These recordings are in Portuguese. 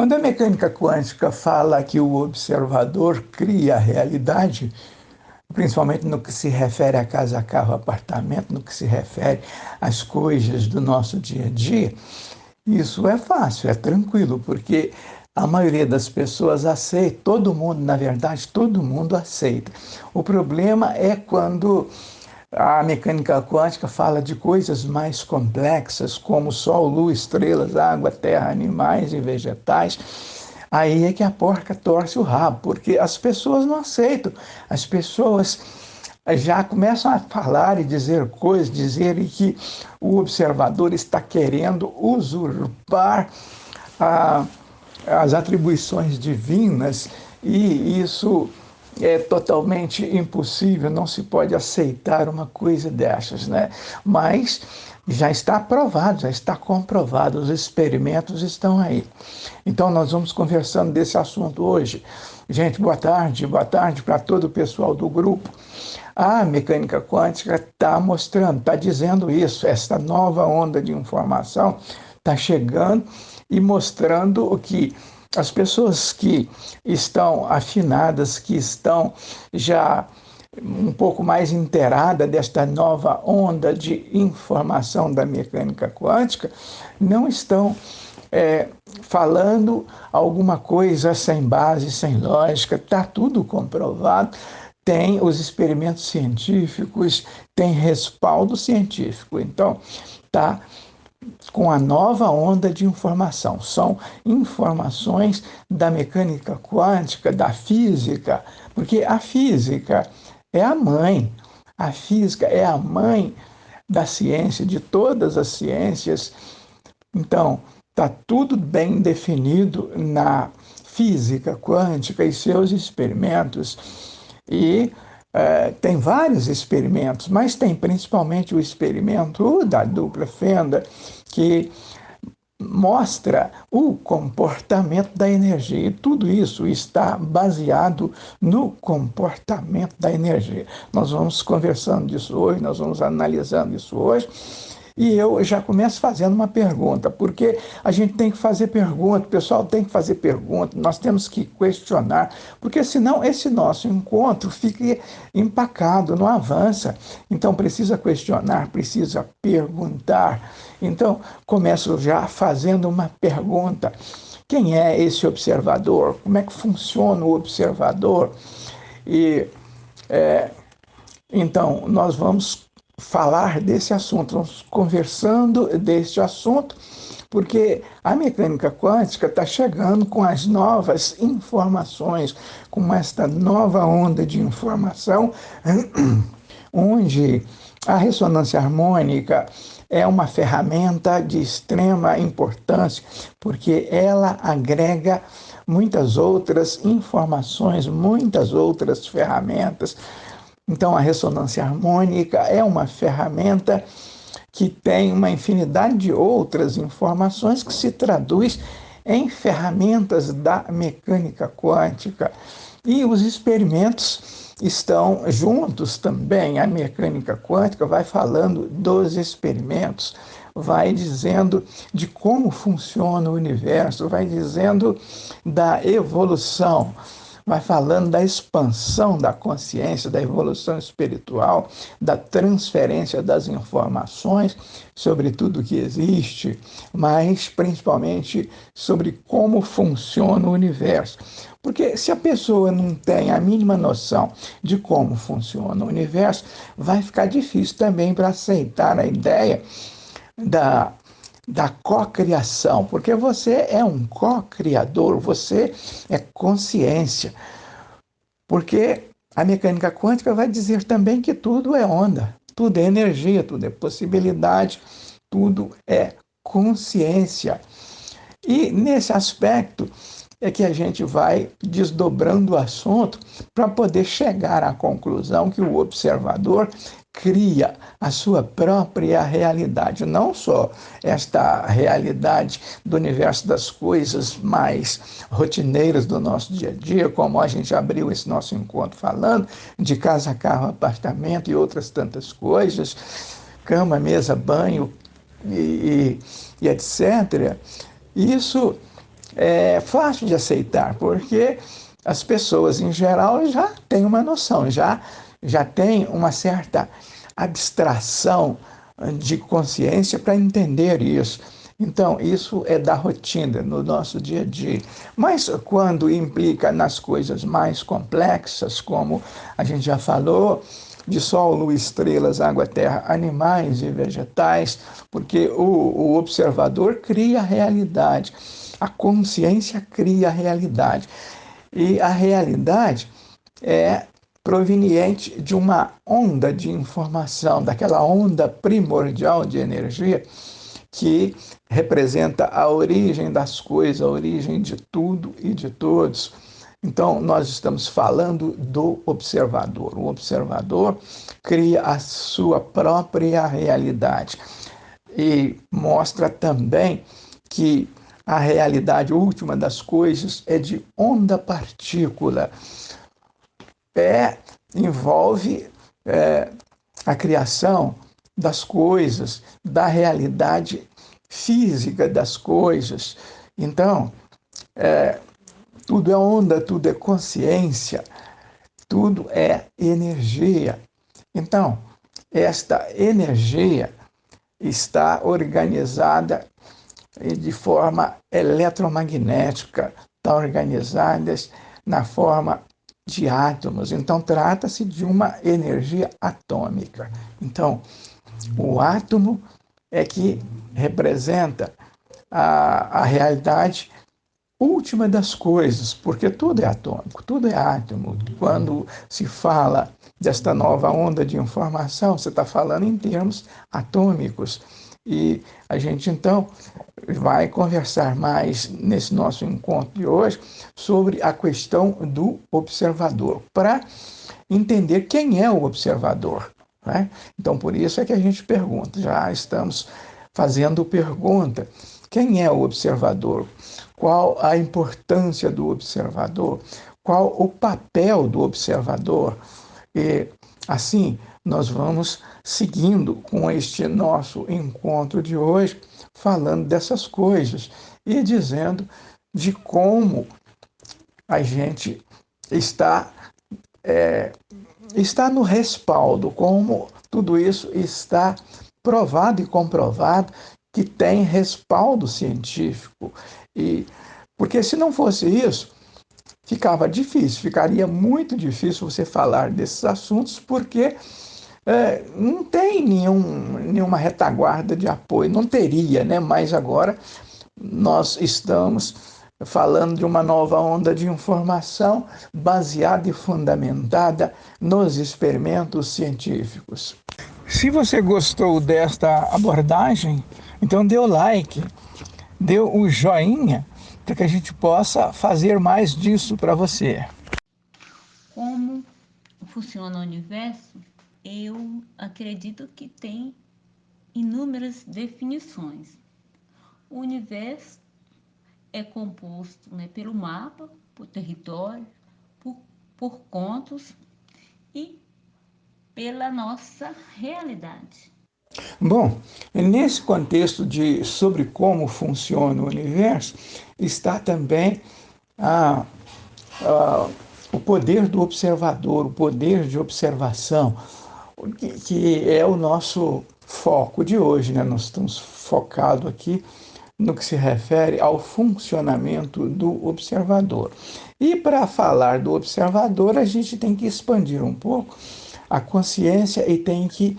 Quando a mecânica quântica fala que o observador cria a realidade, principalmente no que se refere a casa, carro, apartamento, no que se refere às coisas do nosso dia a dia, isso é fácil, é tranquilo, porque a maioria das pessoas aceita, todo mundo, na verdade, todo mundo aceita. O problema é quando a mecânica quântica fala de coisas mais complexas, como sol, luz, estrelas, água, terra, animais e vegetais. Aí é que a porca torce o rabo, porque as pessoas não aceitam. As pessoas já começam a falar e dizer coisas, dizerem que o observador está querendo usurpar a, as atribuições divinas, e isso é totalmente impossível, não se pode aceitar uma coisa dessas, né? Mas já está aprovado, já está comprovado, os experimentos estão aí. Então nós vamos conversando desse assunto hoje. Gente, boa tarde para todo o pessoal do grupo. A mecânica quântica está mostrando, está dizendo isso, essa nova onda de informação está chegando e mostrando o que as pessoas que estão afinadas, que estão já um pouco mais inteiradas desta nova onda de informação da mecânica quântica, não estão falando alguma coisa sem base, sem lógica, está tudo comprovado. Tem os experimentos científicos, tem respaldo científico. Então, está com a nova onda de informação. São informações da mecânica quântica, da física, porque a física é a mãe. A física é a mãe da ciência, de todas as ciências. Então, está tudo bem definido na física quântica e seus experimentos. E tem vários experimentos, mas tem principalmente o experimento da dupla fenda, que mostra o comportamento da energia. E tudo isso está baseado no comportamento da energia. Nós vamos conversando disso hoje, nós vamos analisando isso hoje. E eu já começo fazendo uma pergunta, porque a gente tem que fazer pergunta, o pessoal tem que fazer pergunta, nós temos que questionar, porque senão esse nosso encontro fica empacado, não avança. Então precisa questionar, precisa perguntar. Então começo já fazendo uma pergunta. Quem é esse observador? Como é que funciona o observador? E então nós vamos falar desse assunto, vamos conversando deste assunto, porque a mecânica quântica está chegando com as novas informações, com esta nova onda de informação, onde a ressonância harmônica é uma ferramenta de extrema importância, porque ela agrega muitas outras informações, muitas outras ferramentas. Então, a ressonância harmônica é uma ferramenta que tem uma infinidade de outras informações que se traduz em ferramentas da mecânica quântica. E os experimentos estão juntos também. A mecânica quântica vai falando dos experimentos, vai dizendo de como funciona o universo, vai dizendo da evolução, vai falando da expansão da consciência, da evolução espiritual, da transferência das informações sobre tudo que existe, mas principalmente sobre como funciona o universo. Porque se a pessoa não tem a mínima noção de como funciona o universo, vai ficar difícil também para aceitar a ideia da cocriação, porque você é um co-criador, você é consciência. Porque a mecânica quântica vai dizer também que tudo é onda, tudo é energia, tudo é possibilidade, tudo é consciência. E nesse aspecto é que a gente vai desdobrando o assunto para poder chegar à conclusão que o observador cria a sua própria realidade, não só esta realidade do universo das coisas mais rotineiras do nosso dia a dia, como a gente abriu esse nosso encontro falando de casa, carro, apartamento e outras tantas coisas, cama, mesa, banho e etc. Isso é fácil de aceitar, porque as pessoas, em geral, já têm uma noção, já têm uma certa abstração de consciência para entender isso. Então, isso é da rotina, no nosso dia a dia. Mas quando implica nas coisas mais complexas, como a gente já falou, de sol, lua, estrelas, água, terra, animais e vegetais, porque o observador cria a realidade, a consciência cria a realidade. E a realidade é proveniente de uma onda de informação, daquela onda primordial de energia que representa a origem das coisas, a origem de tudo e de todos. Então, nós estamos falando do observador. O observador cria a sua própria realidade e mostra também que a realidade última das coisas é de onda-partícula. Envolve a criação das coisas, da realidade física das coisas. Então, tudo é onda, tudo é consciência, tudo é energia. Então, esta energia está organizada de forma eletromagnética, está organizada na forma de átomos. Então, trata-se de uma energia atômica. Então, o átomo é que representa a realidade última das coisas, porque tudo é atômico, tudo é átomo. Quando se fala desta nova onda de informação, você está falando em termos atômicos. E a gente, então, vai conversar mais nesse nosso encontro de hoje sobre a questão do observador, para entender quem é o observador, né? Então, por isso é que a gente pergunta, já estamos fazendo pergunta, quem é o observador? Qual a importância do observador? Qual o papel do observador? E assim, nós vamos seguindo com este nosso encontro de hoje, falando dessas coisas e dizendo de como a gente está no respaldo, como tudo isso está provado e comprovado que tem respaldo científico. E porque se não fosse isso, ficaria muito difícil você falar desses assuntos, porque não tem nenhuma retaguarda de apoio, não teria, né? Mas agora nós estamos falando de uma nova onda de informação baseada e fundamentada nos experimentos científicos. Se você gostou desta abordagem, então dê o like, dê o joinha, para que a gente possa fazer mais disso para você. Como funciona o universo? Eu acredito que tem inúmeras definições. O universo é composto, né, pelo mapa, por território, por contos e pela nossa realidade. Bom, nesse contexto sobre como funciona o universo, está também a, o poder do observador, o poder de observação, que é o nosso foco de hoje, né? Nós estamos focados aqui no que se refere ao funcionamento do observador. E para falar do observador, a gente tem que expandir um pouco a consciência e tem que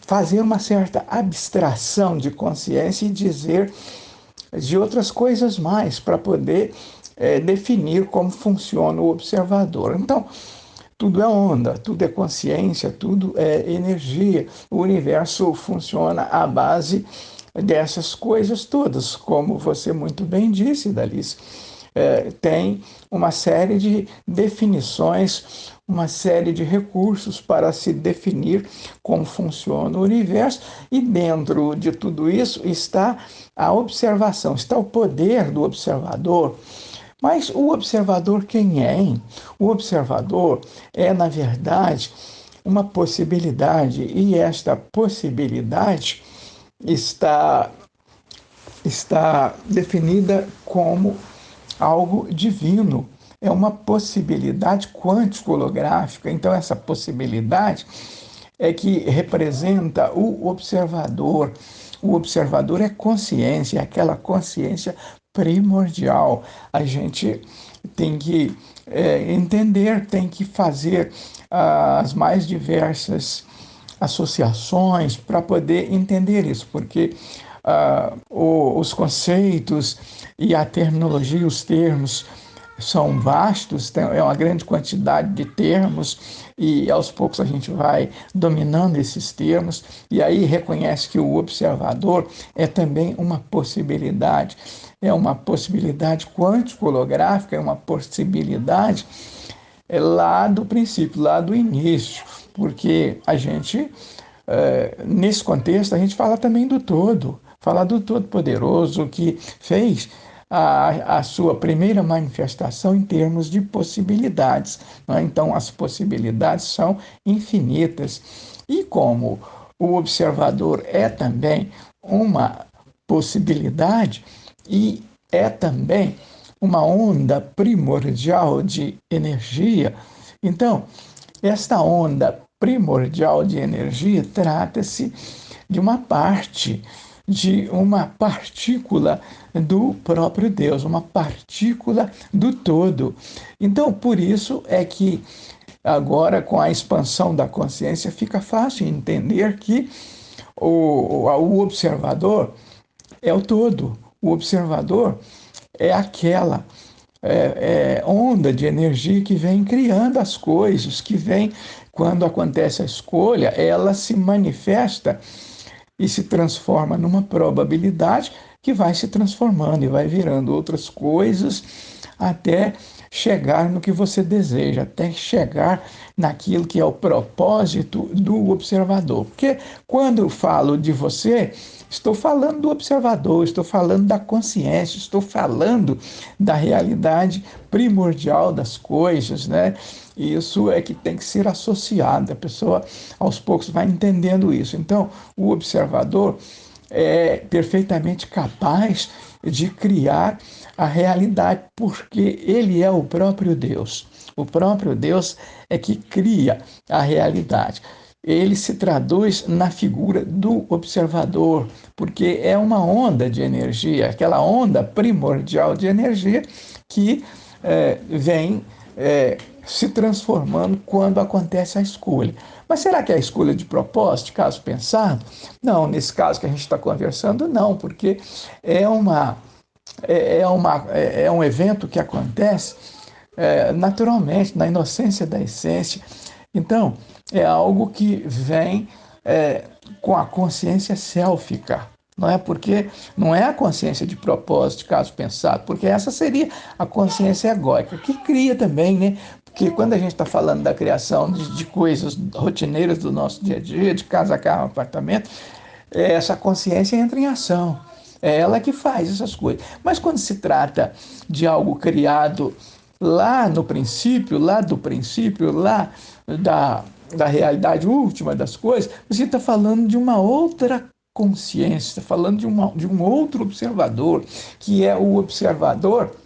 fazer uma certa abstração de consciência e dizer de outras coisas mais para poder definir como funciona o observador. Então, tudo é onda, tudo é consciência, tudo é energia. O universo funciona à base dessas coisas todas, como você muito bem disse, Dalice. Tem uma série de definições, uma série de recursos para se definir como funciona o universo, e dentro de tudo isso está a observação, está o poder do observador. Mas o observador quem é, hein? O observador é, na verdade, uma possibilidade, e esta possibilidade está está definida como algo divino, é uma possibilidade quântico-holográfica. Então, essa possibilidade é que representa o observador. O observador é consciência, é aquela consciência primordial. A gente tem que entender, tem que fazer as mais diversas associações para poder entender isso, porque os conceitos e a terminologia, os termos são vastos, é uma grande quantidade de termos e aos poucos a gente vai dominando esses termos e aí reconhece que o observador é também uma possibilidade, é uma possibilidade quântico-holográfica, é uma possibilidade lá do princípio, lá do início, porque a gente, nesse contexto, a gente fala também do todo, fala do Todo-Poderoso que fez a sua primeira manifestação em termos de possibilidades. Né? Então, as possibilidades são infinitas. E como o observador é também uma possibilidade e é também uma onda primordial de energia, então, esta onda primordial de energia trata-se de uma parte, de uma partícula do próprio Deus, uma partícula do todo. Então, por isso é que agora, com a expansão da consciência, fica fácil entender que o observador é o todo. O observador é aquela onda de energia que vem criando as coisas, que vem, quando acontece a escolha, ela se manifesta e se transforma numa probabilidade que vai se transformando e vai virando outras coisas até chegar no que você deseja, até chegar naquilo que é o propósito do observador. Porque quando eu falo de você, estou falando do observador, estou falando da consciência, estou falando da realidade primordial das coisas, né? Isso é que tem que ser associado. A pessoa, aos poucos, vai entendendo isso. Então, o observador é perfeitamente capaz de criar a realidade, porque ele é o próprio Deus. O próprio Deus é que cria a realidade. Ele se traduz na figura do observador, porque é uma onda de energia, aquela onda primordial de energia que vem se transformando quando acontece a escolha. Mas será que é a escolha de propósito, de caso pensado? Não, nesse caso que a gente está conversando, não, porque é é um evento que acontece naturalmente, na inocência da essência. Então, é algo que vem com a consciência sélfica. Não é porque não é a consciência de propósito, de caso pensado, porque essa seria a consciência egóica, que cria também, né? Porque quando a gente está falando da criação de coisas rotineiras do nosso dia a dia, de casa, carro, apartamento, essa consciência entra em ação. É ela que faz essas coisas. Mas quando se trata de algo criado lá no princípio, lá do princípio, lá da, da realidade última das coisas, você está falando de uma outra consciência, está falando de um outro observador, que é o observador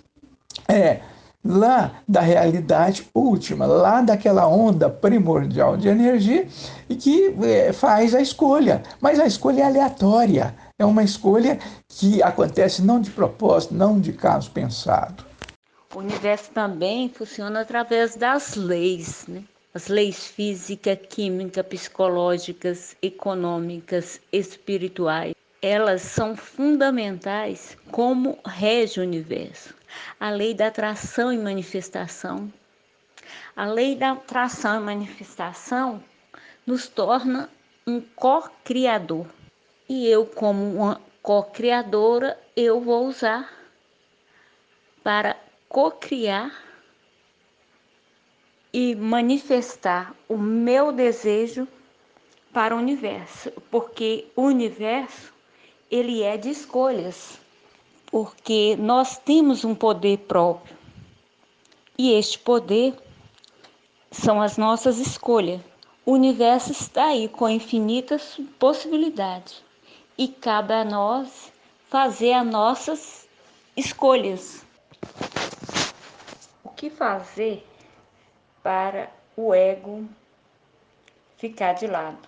lá da realidade última, lá daquela onda primordial de energia e que faz a escolha. Mas a escolha é aleatória, é uma escolha que acontece não de propósito, não de caso pensado. O universo também funciona através das leis, né? As leis física, química, psicológicas, econômicas, espirituais. Elas são fundamentais como rege o universo. A lei da atração e manifestação. A lei da atração e manifestação nos torna um co-criador. E eu, como uma co-criadora, eu vou usar para co-criar e manifestar o meu desejo para o universo, porque o universo ele é de escolhas, porque nós temos um poder próprio e este poder são as nossas escolhas. O universo está aí com infinitas possibilidades e cabe a nós fazer as nossas escolhas. O que fazer para o ego ficar de lado?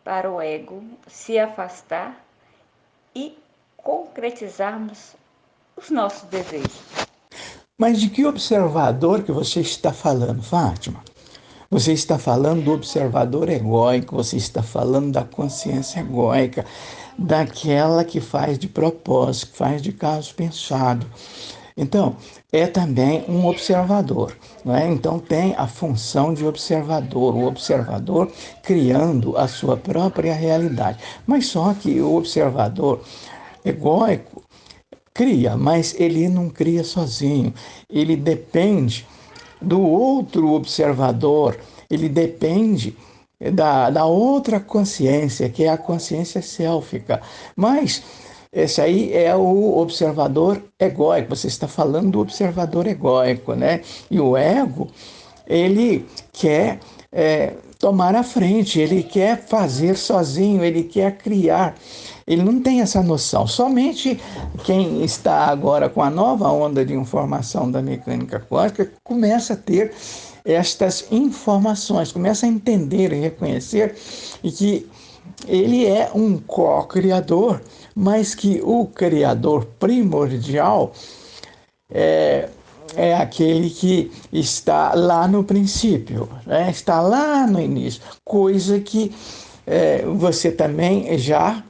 Para o ego se afastar e concretizarmos os nossos desejos. Mas de que observador que você está falando, Fátima? Você está falando do observador egóico, você está falando da consciência egóica, daquela que faz de propósito, que faz de caso pensado. Então, é também um observador, não é? Então, tem a função de observador, o observador criando a sua própria realidade. Mas só que o observador egóico cria, mas ele não cria sozinho, ele depende do outro observador, ele depende da outra consciência, que é a consciência sélfica. Mas esse aí é o observador egóico, você está falando do observador egóico, né? E o ego, ele quer tomar a frente, ele quer fazer sozinho, ele quer criar. Ele não tem essa noção. Somente quem está agora com a nova onda de informação da mecânica quântica começa a ter estas informações, começa a entender e reconhecer e que ele é um co-criador, mas que o criador primordial é aquele que está lá no princípio, né? Está lá no início, coisa que você também já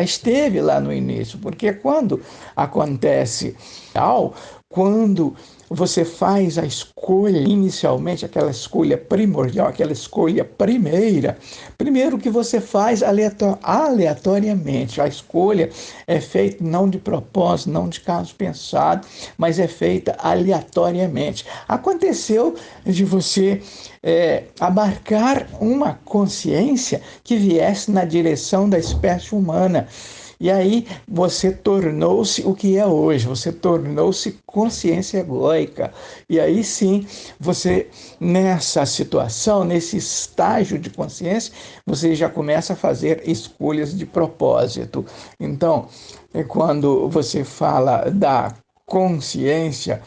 esteve lá no início, porque quando acontece quando você faz a escolha inicialmente, aquela escolha primordial, aquela escolha primeiro que você faz aleatoriamente. A escolha é feita não de propósito, não de caso pensado, mas é feita aleatoriamente. Aconteceu de você abarcar uma consciência que viesse na direção da espécie humana. E aí você tornou-se o que é hoje, você tornou-se consciência egóica. E aí sim, você nessa situação, nesse estágio de consciência, você já começa a fazer escolhas de propósito. Então, quando você fala da consciência,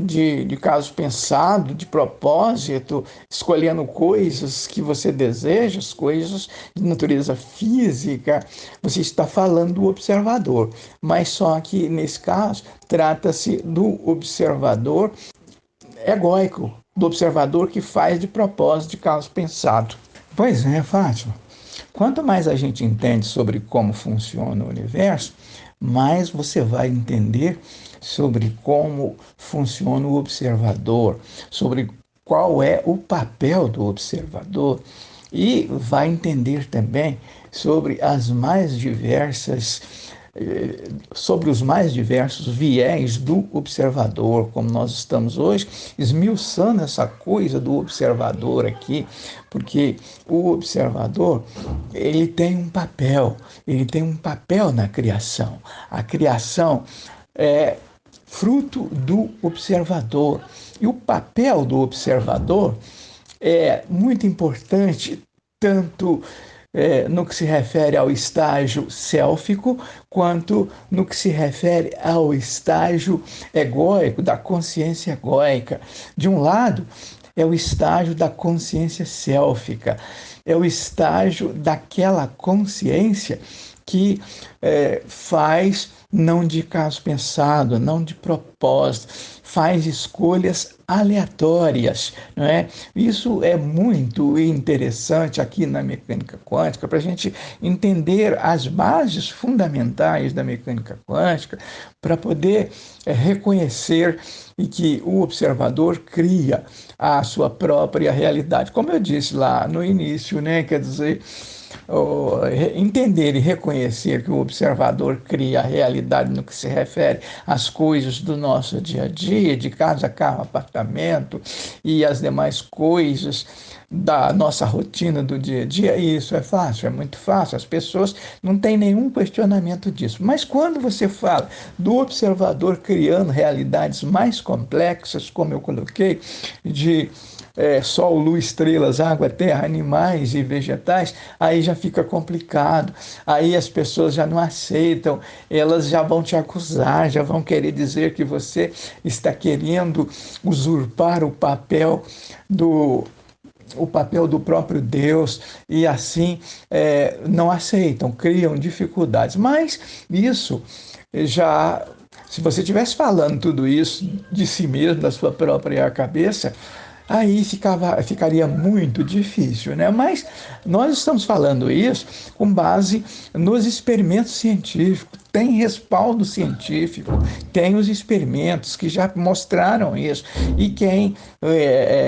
de caso pensado, de propósito, escolhendo coisas que você deseja, as coisas de natureza física, você está falando do observador. Mas só que, nesse caso, trata-se do observador egóico, do observador que faz de propósito, de caso pensado. Pois é, Fátima. Quanto mais a gente entende sobre como funciona o universo, mais você vai entender sobre como funciona o observador, sobre qual é o papel do observador e vai entender também sobre sobre os mais diversos viés do observador, como nós estamos hoje, esmiuçando essa coisa do observador aqui, porque o observador, ele tem um papel na criação. A criação é fruto do observador. E o papel do observador é muito importante, tanto no que se refere ao estágio sélfico, quanto no que se refere ao estágio egóico, da consciência egóica. De um lado, é o estágio da consciência sélfica, é o estágio daquela consciência que faz não de caso pensado, não de propósito, faz escolhas aleatórias, não é? Isso é muito interessante aqui na mecânica quântica, para a gente entender as bases fundamentais da mecânica quântica, para poder reconhecer e que o observador cria a sua própria realidade. Como eu disse lá no início, né? Quer dizer, entender e reconhecer que o observador cria a realidade no que se refere às coisas do nosso dia a dia, de casa, carro, apartamento e as demais coisas da nossa rotina do dia a dia, isso é fácil, é muito fácil, as pessoas não têm nenhum questionamento disso. Mas quando você fala do observador criando realidades mais complexas, como eu coloquei, de sol, luz, estrelas, água, terra, animais e vegetais, aí já fica complicado. Aí as pessoas já não aceitam, elas já vão te acusar, já vão querer dizer que você está querendo usurpar do o papel do próprio Deus e assim não aceitam, criam dificuldades. Mas isso já, se você estivesse falando tudo isso de si mesmo, da sua própria cabeça, aí ficaria muito difícil, né? Mas nós estamos falando isso com base nos experimentos científicos. Tem respaldo científico, tem os experimentos que já mostraram isso. E quem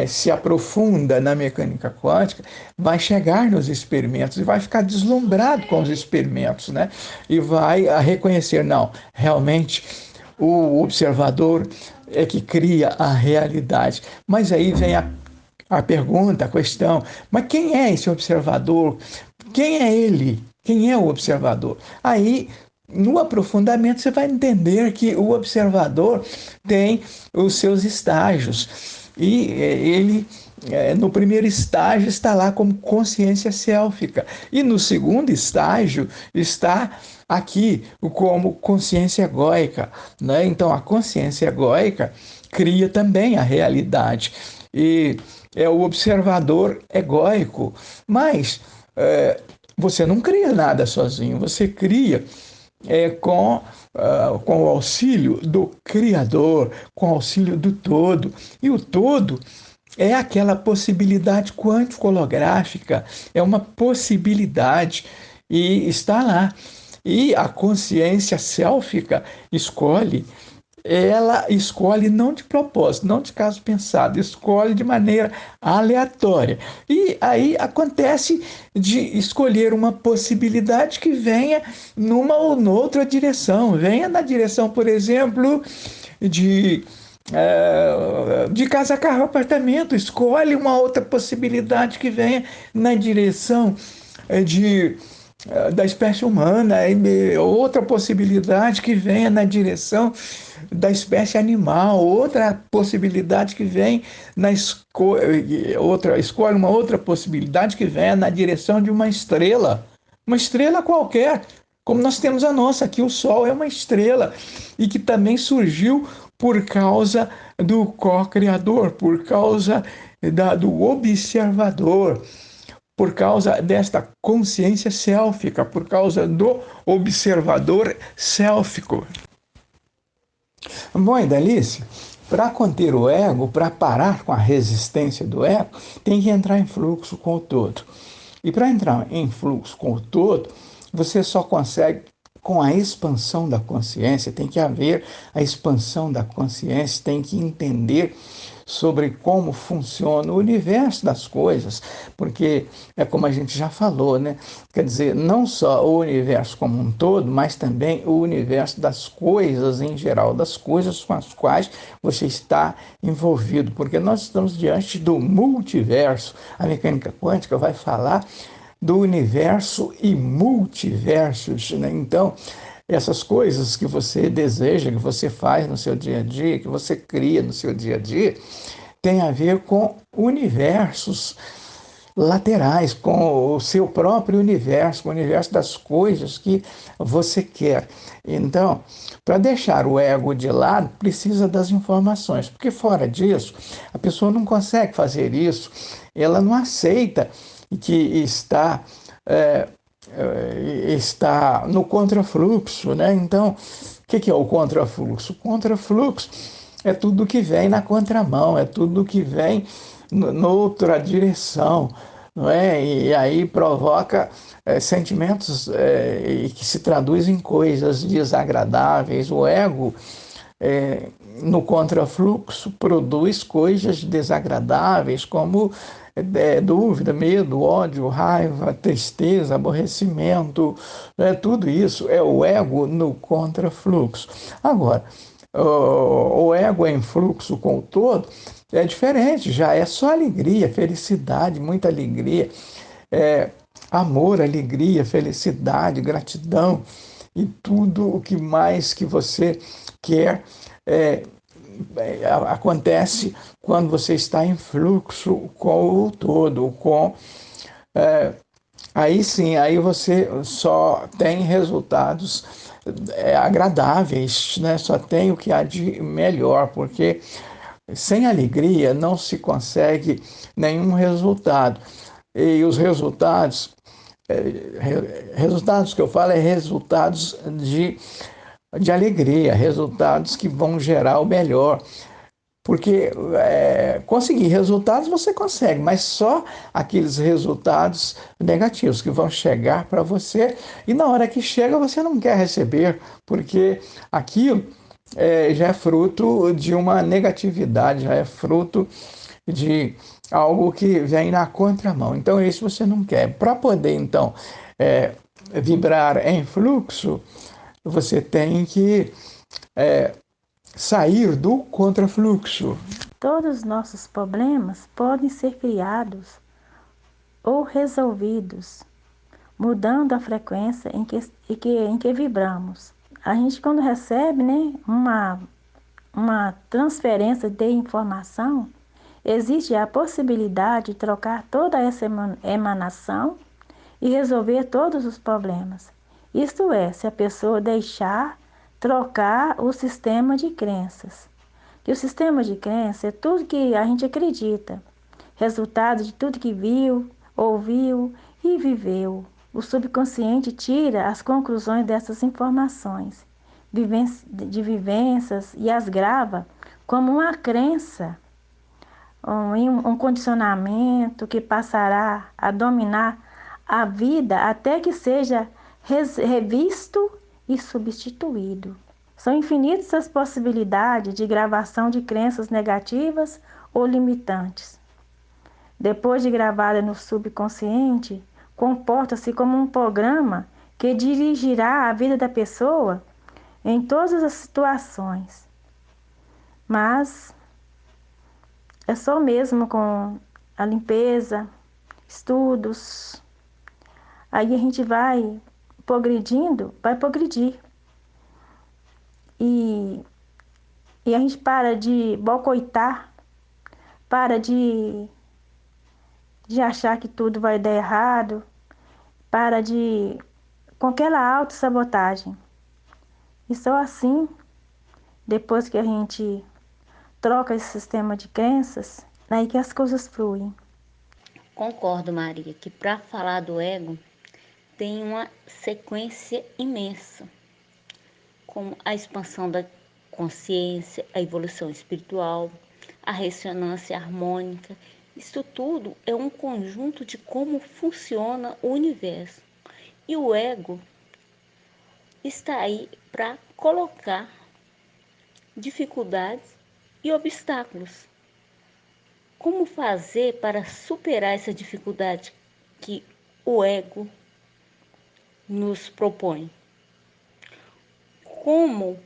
se aprofunda na mecânica quântica vai chegar nos experimentos e vai ficar deslumbrado com os experimentos, né? E vai reconhecer, não, realmente o observador é que cria a realidade. Mas aí vem a pergunta, a questão, mas quem é esse observador? Quem é ele? Quem é o observador? Aí, no aprofundamento, você vai entender que o observador tem os seus estágios. E ele, no primeiro estágio, está lá como consciência sélfica. E no segundo estágio, está aqui como consciência egóica, né? Então, a consciência egóica cria também a realidade. E é o observador egóico. Mas você não cria nada sozinho, você cria com o auxílio do Criador, com o auxílio do todo. E o todo é aquela possibilidade quântico-holográfica, é uma possibilidade e está lá. E a consciência sélfica ela escolhe não de propósito, não de caso pensado, escolhe de maneira aleatória. E aí acontece de escolher uma possibilidade que venha numa ou noutra direção. Venha na direção, por exemplo, de casa, carro, apartamento. Escolhe uma outra possibilidade que venha na direção da espécie humana, outra possibilidade que venha na direção da espécie animal, outra possibilidade que vem escolhe uma outra possibilidade que venha na direção de uma estrela qualquer, como nós temos a nossa aqui. O Sol é uma estrela e que também surgiu por causa do co-criador, por causa do observador, por causa desta consciência sélfica, por causa do observador sélfico. Bom, e Dalice, para conter o ego, para parar com a resistência do ego, tem que entrar em fluxo com o todo. E para entrar em fluxo com o todo, você só consegue com a expansão da consciência. Tem que haver a expansão da consciência, tem que entender sobre como funciona o universo das coisas, porque é como a gente já falou, né? Quer dizer, não só o universo como um todo, mas também o universo das coisas em geral, das coisas com as quais você está envolvido, porque nós estamos diante do multiverso. A mecânica quântica vai falar do universo e multiversos, né? Então, essas coisas que você deseja, que você faz no seu dia a dia, que você cria no seu dia a dia, tem a ver com universos laterais, com o seu próprio universo, com o universo das coisas que você quer. Então, para deixar o ego de lado, precisa das informações, porque fora disso, a pessoa não consegue fazer isso, ela não aceita que está no contrafluxo, né? Então, o que é o contrafluxo? O contrafluxo é tudo que vem na contramão, é tudo que vem noutra direção, não é? E aí provoca sentimentos que se traduzem em coisas desagradáveis. O ego, no contrafluxo, produz coisas desagradáveis, como dúvida, medo, ódio, raiva, tristeza, aborrecimento, tudo isso é o ego no contrafluxo. Agora, o ego em fluxo com o todo é diferente, já é só alegria, felicidade, muita alegria, amor, alegria, felicidade, gratidão e tudo o que mais que você quer acontece quando você está em fluxo com o todo, aí sim, aí você só tem resultados agradáveis, né? Só tem o que há de melhor, porque sem alegria não se consegue nenhum resultado. E os resultados que eu falo é resultados de alegria, resultados que vão gerar o melhor. Porque conseguir resultados você consegue, mas só aqueles resultados negativos que vão chegar para você e na hora que chega você não quer receber, porque aquilo já é fruto de uma negatividade, já é fruto de algo que vem na contramão. Então, isso você não quer. Para poder, então, vibrar em fluxo, você tem que sair do contrafluxo. Todos os nossos problemas podem ser criados ou resolvidos mudando a frequência em que vibramos. A gente, quando recebe, né, uma transferência de informação, existe a possibilidade de trocar toda essa emanação e resolver todos os problemas. Isto é, se a pessoa deixar trocar o sistema de crenças. Que o sistema de crença é tudo que a gente acredita, resultado de tudo que viu, ouviu e viveu. O subconsciente tira as conclusões dessas informações, de vivências e as grava como uma crença, um condicionamento que passará a dominar a vida até que seja revisto e substituído. São infinitas as possibilidades de gravação de crenças negativas ou limitantes. Depois de gravada no subconsciente, comporta-se como um programa que dirigirá a vida da pessoa em todas as situações. Mas é só mesmo com a limpeza, estudos, aí a gente vai progredindo, vai progredir. E a gente para de boicotar, para de achar que tudo vai dar errado, para de com aquela autossabotagem. E só assim, depois que a gente troca esse sistema de crenças, aí que as coisas fluem. Concordo, Maria, que para falar do ego tem uma sequência imensa, como a expansão da consciência, a evolução espiritual, a ressonância harmônica. Isso tudo é um conjunto de como funciona o universo. E o ego está aí para colocar dificuldades e obstáculos. Como fazer para superar essa dificuldade que o ego nos propõe? Como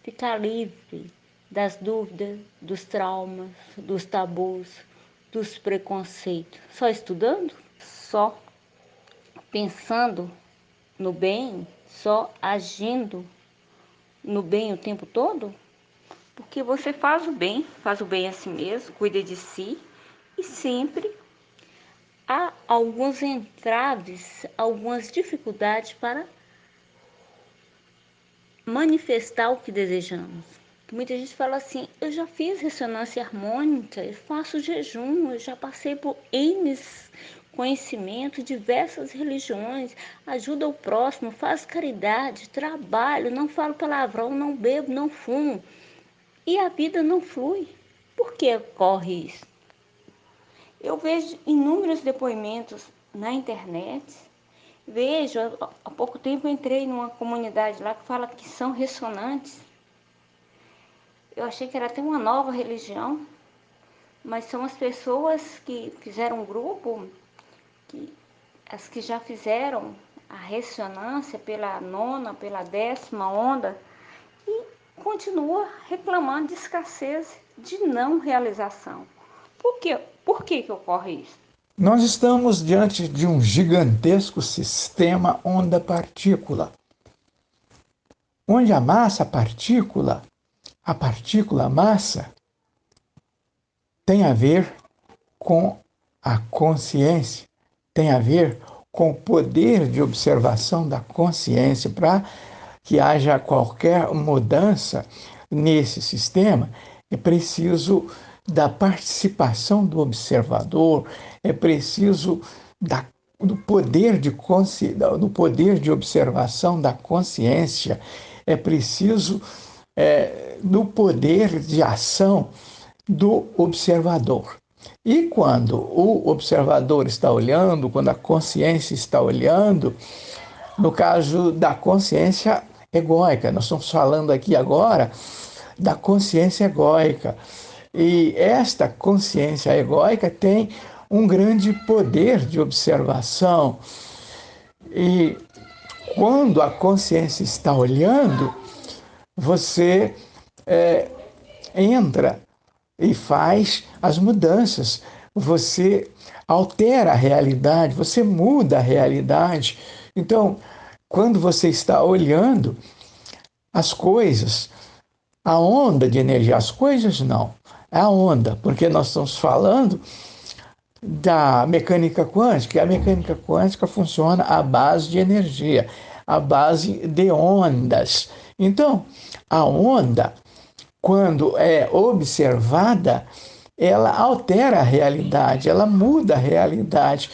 ficar livre das dúvidas, dos traumas, dos tabus, dos preconceitos? Só estudando? Só pensando no bem? Só agindo no bem o tempo todo? Porque você faz o bem a si mesmo, cuida de si e sempre há alguns entraves, algumas dificuldades para manifestar o que desejamos. Muita gente fala assim, eu já fiz ressonância harmônica, eu faço jejum, eu já passei por N conhecimento, diversas religiões, ajuda o próximo, faço caridade, trabalho, não falo palavrão, não bebo, não fumo. E a vida não flui. Por que ocorre isso? Eu vejo inúmeros depoimentos na internet. Vejo, há pouco tempo eu entrei numa comunidade lá que fala que são ressonantes. Eu achei que era até uma nova religião, mas são as pessoas que fizeram um grupo, as que já fizeram a ressonância pela nona, pela 10ª onda, e continua reclamando de escassez, de não realização. Por que ocorre isso? Nós estamos diante de um gigantesco sistema onda-partícula, onde a massa partícula a partícula, a massa, tem a ver com a consciência, tem a ver com o poder de observação da consciência. Para que haja qualquer mudança nesse sistema, é preciso da participação do observador, é preciso do poder do poder de observação da consciência, é preciso do poder de ação do observador. E quando o observador está olhando, quando a consciência está olhando, no caso da consciência egóica, nós estamos falando aqui agora da consciência egóica. E esta consciência egóica tem um grande poder de observação. E quando a consciência está olhando, você entra e faz as mudanças. Você altera a realidade, você muda a realidade. Então, quando você está olhando as coisas, a onda de energia, as coisas não, é a onda, porque nós estamos falando da mecânica quântica, e a mecânica quântica funciona à base de energia, à base de ondas. Então, a onda, quando é observada, ela altera a realidade, ela muda a realidade.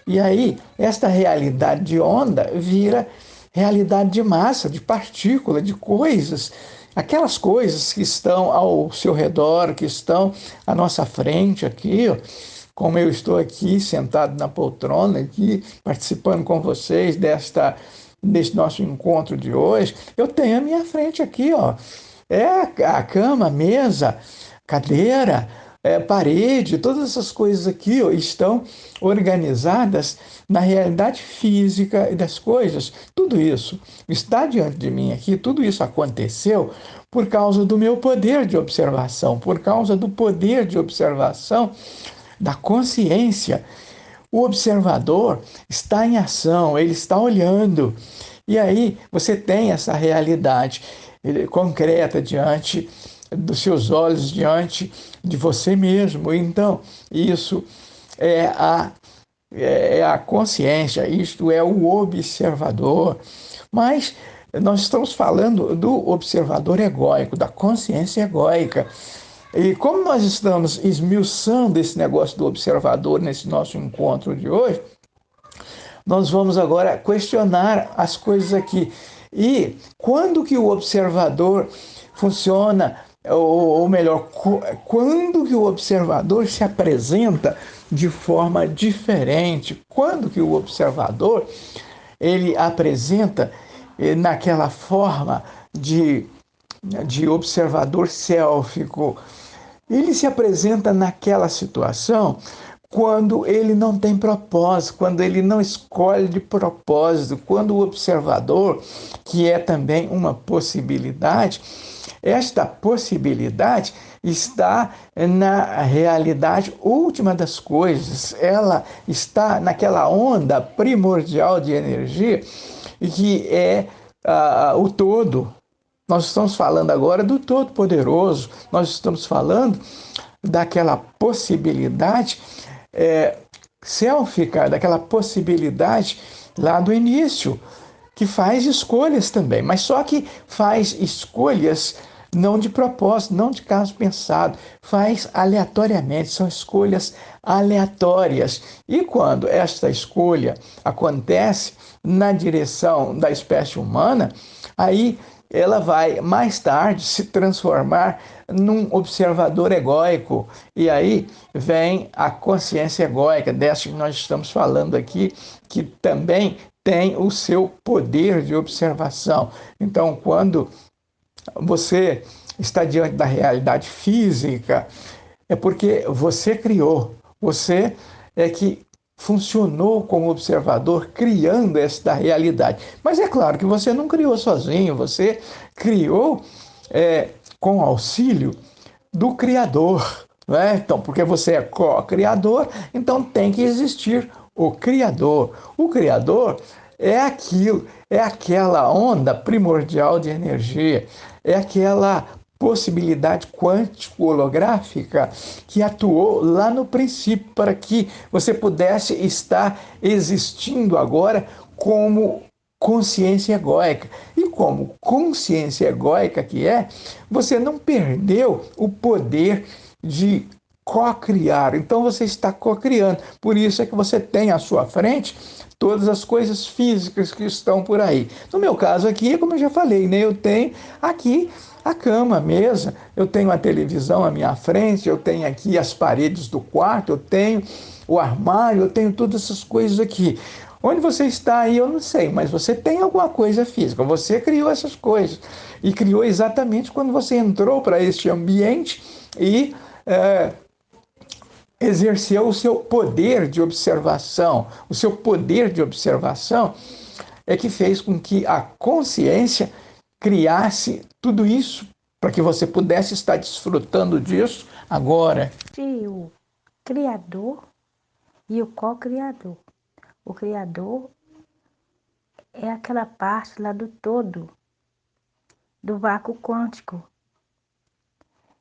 E aí, esta realidade de onda vira realidade de massa, de partícula, de coisas. Aquelas coisas que estão ao seu redor, que estão à nossa frente aqui, ó, como eu estou aqui sentado na poltrona, aqui participando com vocês deste nosso encontro de hoje, eu tenho à minha frente aqui, ó, a cama, a mesa, cadeira, parede, todas essas coisas aqui, ó, estão organizadas na realidade física das coisas. Tudo isso está diante de mim aqui, tudo isso aconteceu por causa do meu poder de observação, por causa do poder de observação da consciência. O observador está em ação, ele está olhando. E aí você tem essa realidade concreta diante dos seus olhos, diante de você mesmo. Então, isso é a consciência, isto é o observador. Mas nós estamos falando do observador egóico, da consciência egóica. E como nós estamos esmiuçando esse negócio do observador nesse nosso encontro de hoje, nós vamos agora questionar as coisas aqui. E quando que o observador funciona, ou melhor, quando que o observador se apresenta de forma diferente? Quando que o observador ele apresenta naquela forma de observador sélfico? Ele se apresenta naquela situação quando ele não tem propósito, quando ele não escolhe de propósito, quando o observador, que é também uma possibilidade, esta possibilidade está na realidade última das coisas, ela está naquela onda primordial de energia que é o todo. Nós estamos falando agora do Todo-Poderoso, nós estamos falando daquela possibilidade sélfica, daquela possibilidade lá do início, que faz escolhas também, mas só que faz escolhas não de propósito, não de caso pensado, faz aleatoriamente, são escolhas aleatórias. E quando esta escolha acontece na direção da espécie humana, aí ela vai mais tarde se transformar num observador egóico. E aí vem a consciência egóica, dessa que nós estamos falando aqui, que também tem o seu poder de observação. Então, quando você está diante da realidade física, é porque você criou, você é que funcionou como observador, criando esta realidade. Mas é claro que você não criou sozinho, você criou com auxílio do Criador, não é? Então, porque você é co-criador, então tem que existir o Criador. O Criador é aquilo, é aquela onda primordial de energia, é aquela possibilidade quântico-holográfica que atuou lá no princípio para que você pudesse estar existindo agora como consciência egóica. E como consciência egóica que é, você não perdeu o poder de co-criar. Então você está co-criando. Por isso é que você tem à sua frente todas as coisas físicas que estão por aí. No meu caso aqui, como eu já falei, né, eu tenho aqui a cama, a mesa, eu tenho a televisão à minha frente, eu tenho aqui as paredes do quarto, eu tenho o armário, eu tenho todas essas coisas aqui. Onde você está aí, eu não sei, mas você tem alguma coisa física, você criou essas coisas. E criou exatamente quando você entrou para este ambiente e exerceu o seu poder de observação. O seu poder de observação é que fez com que a consciência criasse tudo isso para que você pudesse estar desfrutando disso agora. O Criador e o co-criador. O Criador é aquela parte lá do todo, do vácuo quântico.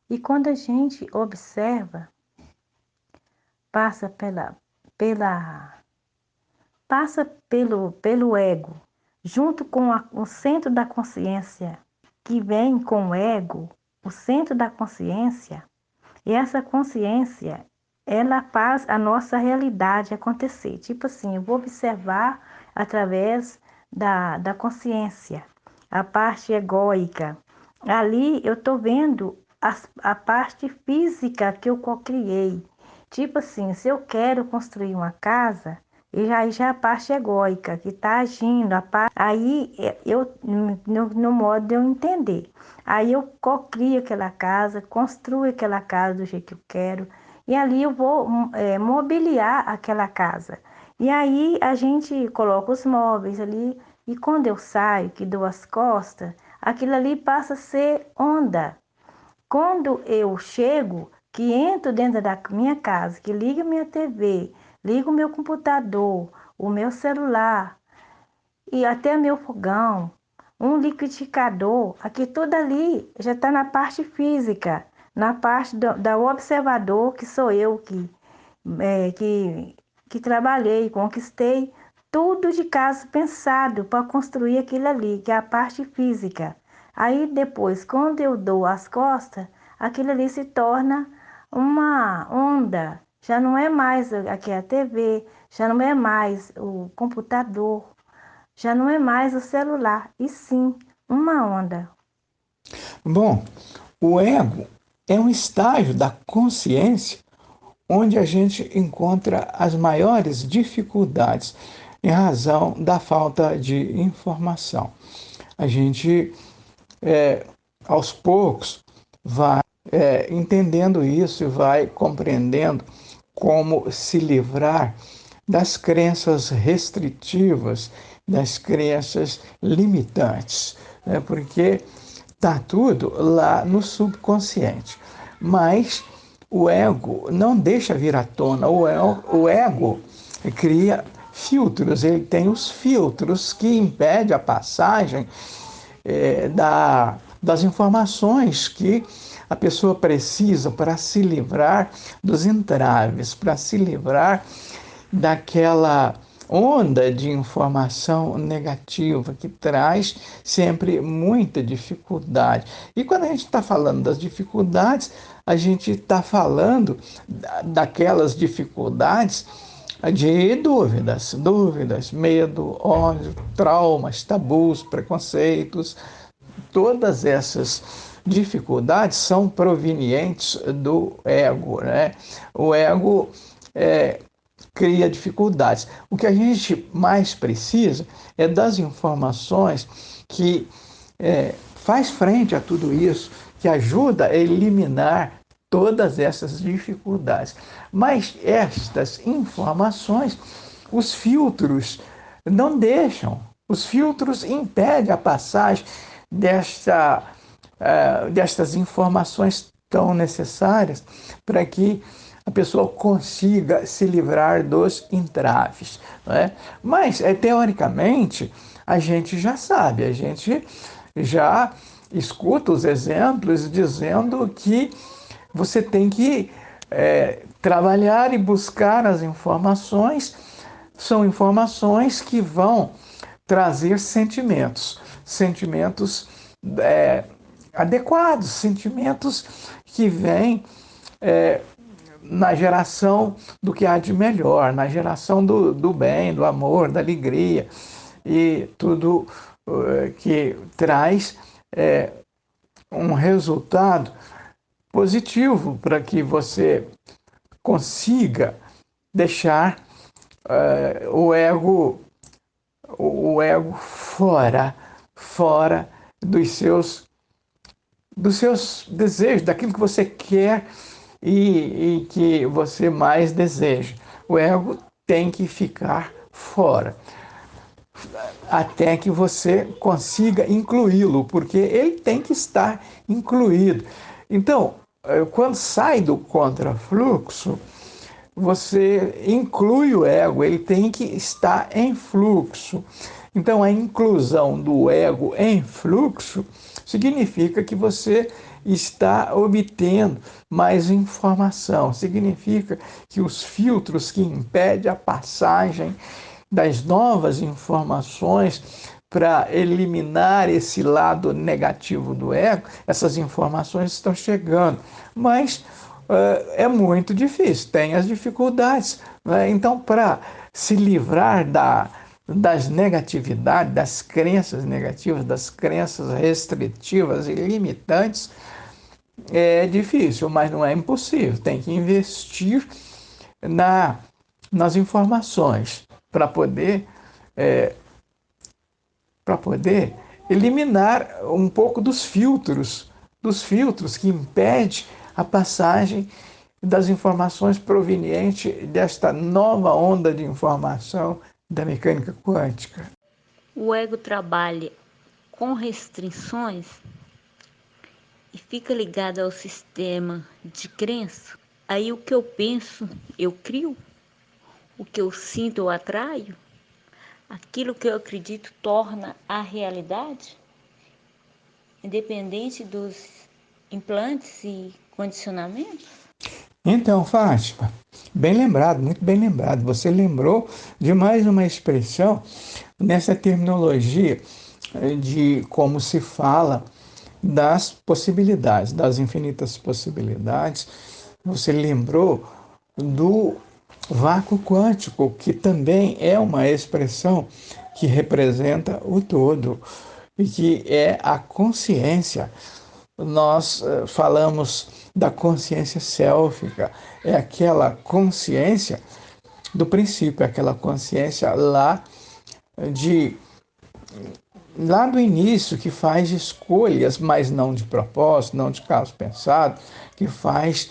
E quando a gente observa, passa pelo ego, junto com o centro da consciência, que vem com o ego, o centro da consciência, e essa consciência, ela faz a nossa realidade acontecer. Tipo assim, eu vou observar através da consciência, a parte egóica. Ali eu estou vendo a parte física que eu co-criei. Tipo assim, se eu quero construir uma casa, e aí já é a parte egóica que está agindo, aí eu, no modo de eu entender. Aí eu cocrio aquela casa, construo aquela casa do jeito que eu quero, e ali eu vou mobiliar aquela casa. E aí a gente coloca os móveis ali, e quando eu saio, que dou as costas, aquilo ali passa a ser onda. Quando eu chego, que entro dentro da minha casa, que ligo minha TV, ligo o meu computador, o meu celular e até meu fogão, um liquidificador, aqui tudo ali já está na parte física, na parte da observador, que sou eu que trabalhei, conquistei tudo de caso pensado para construir aquilo ali, que é a parte física. Aí depois, quando eu dou as costas, aquilo ali se torna uma onda. Já não é mais aqui a TV, já não é mais o computador, já não é mais o celular, e sim uma onda. Bom, o ego é um estágio da consciência onde a gente encontra as maiores dificuldades em razão da falta de informação. A gente, aos poucos, vai entendendo isso e vai compreendendo como se livrar das crenças restritivas, das crenças limitantes, né? Porque está tudo lá no subconsciente. Mas o ego não deixa vir à tona. O ego cria filtros, ele tem os filtros que impedem a passagem das informações que a pessoa precisa para se livrar dos entraves, para se livrar daquela onda de informação negativa que traz sempre muita dificuldade. E quando a gente está falando das dificuldades, a gente está falando daquelas dificuldades de dúvidas, medo, ódio, traumas, tabus, preconceitos. Todas essas dificuldades são provenientes do ego, né? O ego cria dificuldades. O que a gente mais precisa é das informações que faz frente a tudo isso, que ajuda a eliminar todas essas dificuldades. Mas estas informações, os filtros não deixam. Os filtros impedem a passagem destas informações tão necessárias para que a pessoa consiga se livrar dos entraves, não é? Mas, teoricamente, a gente já sabe, a gente já escuta os exemplos dizendo que você tem que trabalhar e buscar as informações. São informações que vão trazer sentimentos adequados, sentimentos que vêm na geração do que há de melhor, na geração do bem, do amor, da alegria e tudo que traz um resultado positivo para que você consiga deixar o ego fora dos seus desejos, daquilo que você quer e que você mais deseja. O ego tem que ficar fora, até que você consiga incluí-lo, porque ele tem que estar incluído. Então, quando sai do contrafluxo, você inclui o ego, ele tem que estar em fluxo. Então, a inclusão do ego em fluxo significa que você está obtendo mais informação, significa que os filtros que impedem a passagem das novas informações para eliminar esse lado negativo do ego, essas informações estão chegando, mas é muito difícil, tem as dificuldades, né? Então, para se livrar das negatividades, das crenças negativas, das crenças restritivas e limitantes, é difícil, mas não é impossível. Tem que investir nas informações para poder eliminar um pouco dos filtros que impedem a passagem das informações provenientes desta nova onda de informação da mecânica quântica. O ego trabalha com restrições e fica ligado ao sistema de crença. Aí o que eu penso, eu crio. O que eu sinto, eu atraio. Aquilo que eu acredito torna a realidade, independente dos implantes e condicionamentos. Então, Fátima, bem lembrado, muito bem lembrado. Você lembrou de mais uma expressão nessa terminologia de como se fala das possibilidades, das infinitas possibilidades. Você lembrou do vácuo quântico, que também é uma expressão que representa o todo e que é a consciência. Nós falamos da consciência sélfica, é aquela consciência do princípio, aquela consciência lá do início, que faz escolhas, mas não de propósito, não de caso pensado, que faz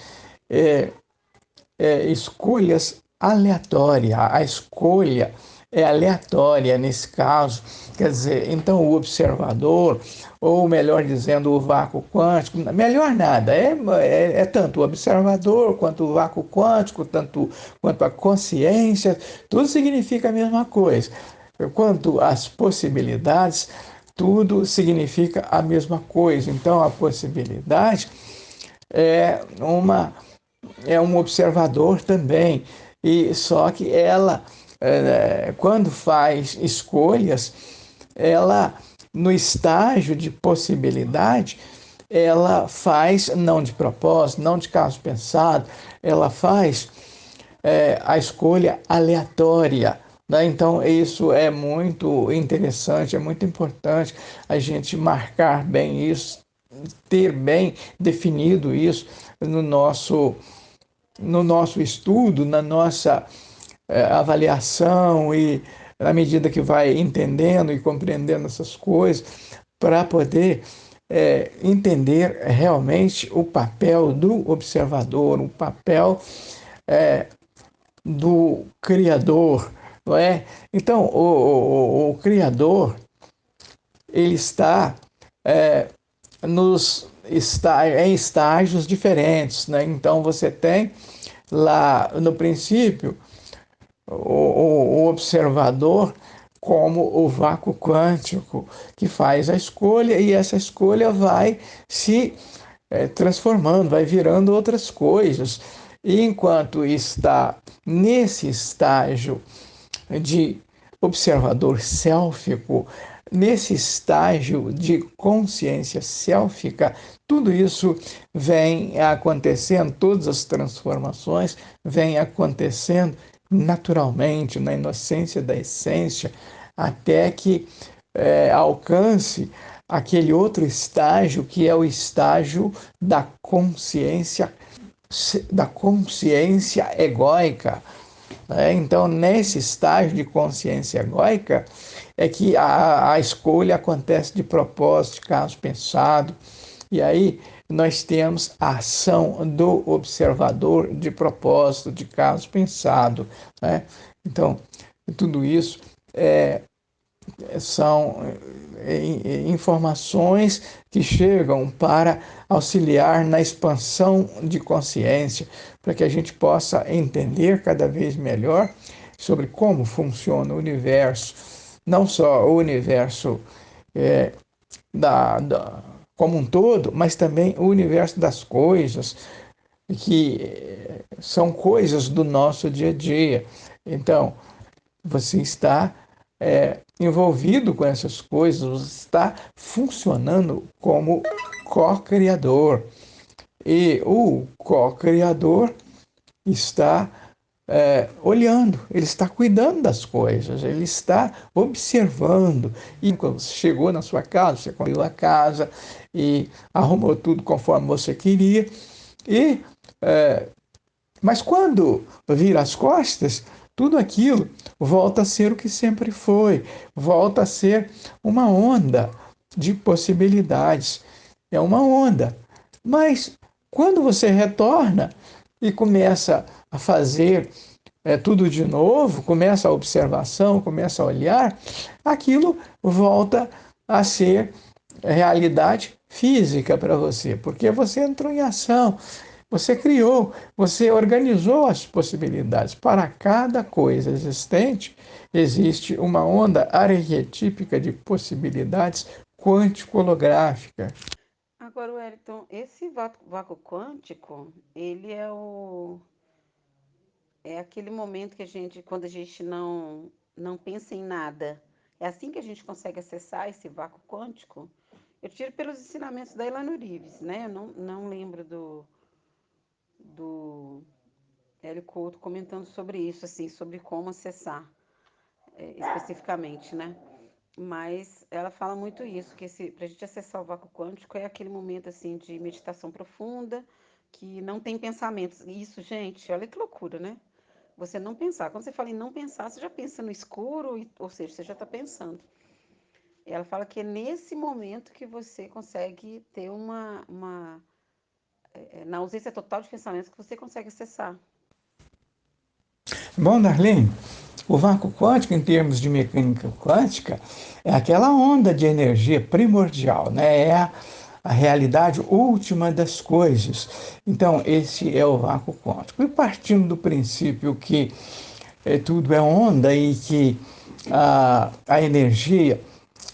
escolhas aleatórias. A escolha é aleatória nesse caso. Quer dizer, então o observador, ou melhor dizendo, o vácuo quântico, melhor nada, é tanto o observador quanto o vácuo quântico, tanto quanto a consciência, tudo significa a mesma coisa. Quanto às possibilidades, tudo significa a mesma coisa. Então, a possibilidade é um observador também, e só que ela, quando faz escolhas, ela, no estágio de possibilidade, ela faz, não de propósito, não de caso pensado, ela faz a escolha aleatória. Então, isso é muito interessante, é muito importante a gente marcar bem isso, ter bem definido isso no nosso estudo, na nossa avaliação e à medida que vai entendendo e compreendendo essas coisas, para poder entender realmente o papel do observador, o papel do Criador, não é? Então, o Criador, ele está em estágios diferentes, né? Então, você tem lá no princípio o observador como o vácuo quântico, que faz a escolha e essa escolha vai se transformando, vai virando outras coisas. E enquanto está nesse estágio de observador sélfico, nesse estágio de consciência sélfica, tudo isso vem acontecendo, todas as transformações vêm acontecendo naturalmente, na inocência da essência, até que alcance aquele outro estágio que é o estágio da consciência egóica. Então, nesse estágio de consciência egóica, é que a escolha acontece de propósito, de caso pensado, e aí nós temos a ação do observador de propósito, de caso pensado. Né? Então, tudo isso são informações que chegam para auxiliar na expansão de consciência, para que a gente possa entender cada vez melhor sobre como funciona o universo, não só o universo como um todo, mas também o universo das coisas, que são coisas do nosso dia a dia. Então, você está envolvido com essas coisas, você está funcionando como co-criador. E o co-criador está olhando, ele está cuidando das coisas, ele está observando. E quando você chegou na sua casa, você construiu a casa e arrumou tudo conforme você queria. Mas quando vira as costas, tudo aquilo volta a ser o que sempre foi, volta a ser uma onda de possibilidades. É uma onda. Mas quando você retorna e começa a fazer tudo de novo, começa a observação, começa a olhar, aquilo volta a ser realidade física para você, porque você entrou em ação. Você criou, você organizou as possibilidades. Para cada coisa existente, existe uma onda arquetípica de possibilidades quântico-holográficas. Agora, Wellington, esse vácuo quântico, ele é aquele momento que quando a gente não pensa em nada. É assim que a gente consegue acessar esse vácuo quântico? Eu tiro pelos ensinamentos da Elano Rives, né? Eu não lembro do Hélio Couto comentando sobre isso, assim, sobre como acessar especificamente, né? Mas ela fala muito isso, que para a gente acessar o vácuo quântico é aquele momento, assim, de meditação profunda, que não tem pensamentos. Isso, gente, olha que loucura, né? Você não pensar. Quando você fala em não pensar, você já pensa no escuro, ou seja, você já está pensando. E ela fala que é nesse momento que você consegue ter na ausência total de pensamentos, que você consegue acessar. Bom, Darlene, o vácuo quântico, em termos de mecânica quântica, é aquela onda de energia primordial, né? É a realidade última das coisas. Então, esse é o vácuo quântico. E partindo do princípio que tudo é onda e que a energia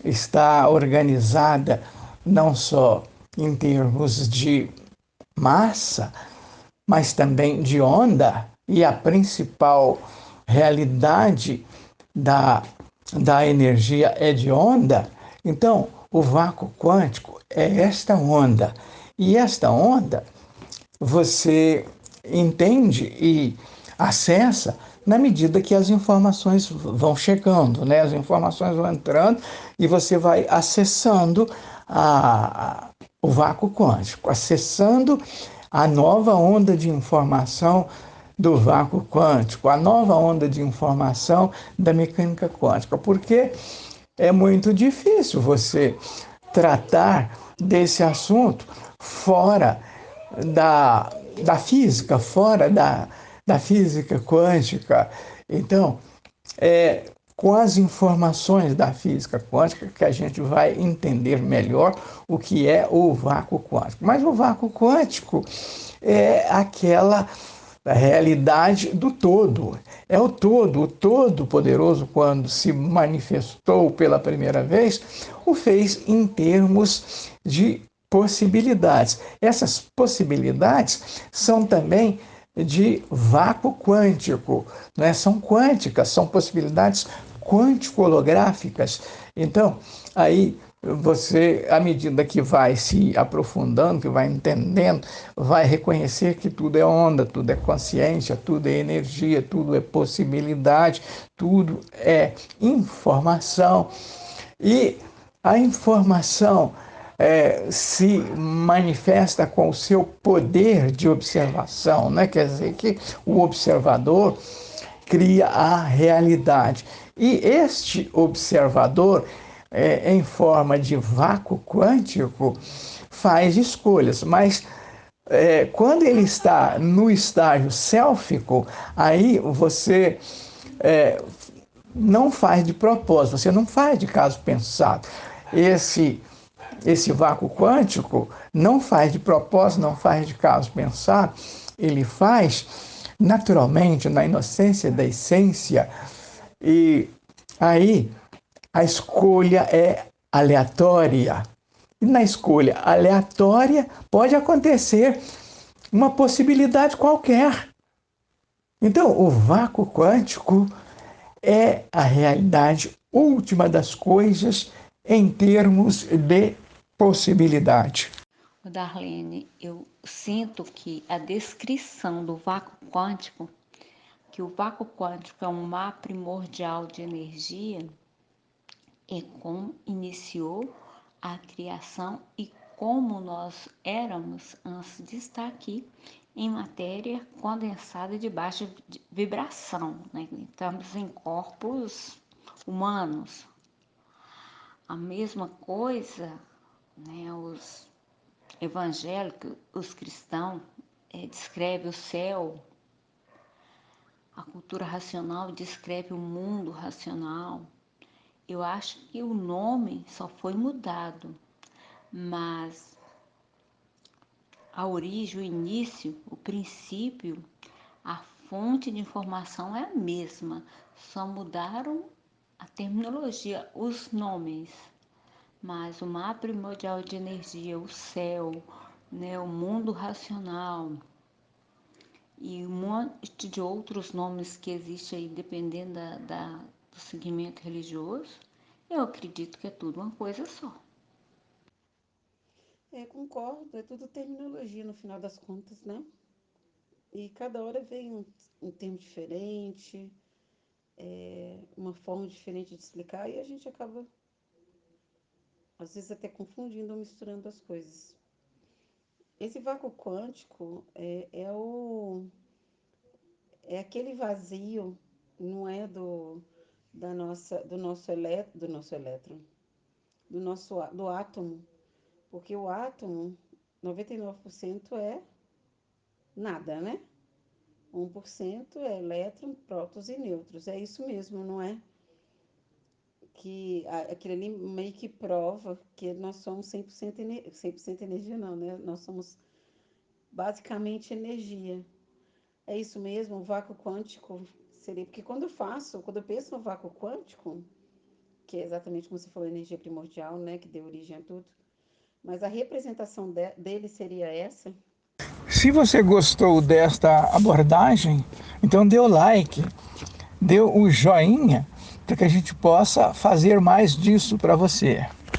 está organizada não só em termos de massa, mas também de onda, e a principal realidade da energia é de onda, então o vácuo quântico é esta onda. E esta onda você entende e acessa na medida que as informações vão chegando, né? As informações vão entrando e você vai acessando o vácuo quântico, acessando a nova onda de informação do vácuo quântico, a nova onda de informação da mecânica quântica, porque é muito difícil você tratar desse assunto fora da física, fora da física quântica. Então, com as informações da física quântica que a gente vai entender melhor o que é o vácuo quântico. Mas o vácuo quântico é aquela da realidade do todo. É o Todo-Poderoso, quando se manifestou pela primeira vez, o fez em termos de possibilidades. Essas possibilidades são também de vácuo quântico, né? São quânticas, são possibilidades quântico-holográficas. Então, aí você, à medida que vai se aprofundando, que vai entendendo, vai reconhecer que tudo é onda, tudo é consciência, tudo é energia, tudo é possibilidade, tudo é informação. E a informação se manifesta com o seu poder de observação, né? Quer dizer que o observador cria a realidade. E este observador, em forma de vácuo quântico, faz escolhas, mas quando ele está no estágio sélfico, aí você não faz de propósito, você não faz de caso pensado. Esse vácuo quântico não faz de propósito, não faz de caso pensado, ele faz naturalmente, na inocência da essência, e aí a escolha é aleatória. E na escolha aleatória pode acontecer uma possibilidade qualquer. Então, o vácuo quântico é a realidade última das coisas em termos de possibilidade. Darlene, eu sinto que a descrição do vácuo quântico, que o vácuo quântico é um mar primordial de energia, é como iniciou a criação e como nós éramos antes de estar aqui em matéria condensada de baixa vibração, né? Estamos em corpos humanos. A mesma coisa, né? Os evangélicos, os cristãos, descreve o céu, a cultura racional descreve o mundo racional. Eu acho que o nome só foi mudado, mas a origem, o início, o princípio, a fonte de informação é a mesma, só mudaram a terminologia, os nomes, mas o mar primordial de energia, o céu, né, o mundo racional e um monte de outros nomes que existem aí, dependendo do segmento religioso, eu acredito que é tudo uma coisa só. Concordo, é tudo terminologia no final das contas, né? E cada hora vem um termo diferente, uma forma diferente de explicar, e a gente acaba, às vezes, até confundindo ou misturando as coisas. Esse vácuo quântico é aquele vazio, não é do átomo, porque o átomo, 99% é nada, né? 1% é elétron, prótons e nêutrons. É isso mesmo, não é? Que aquilo ali meio que prova que nós somos 100% energia, não, né? Nós somos basicamente energia. É isso mesmo, o vácuo quântico seria. Porque quando eu penso no vácuo quântico, que é exatamente como você falou, energia primordial, né? Que deu origem a tudo. Mas a representação dele seria essa. Se você gostou desta abordagem, então dê o like, dê o joinha, para que a gente possa fazer mais disso para você.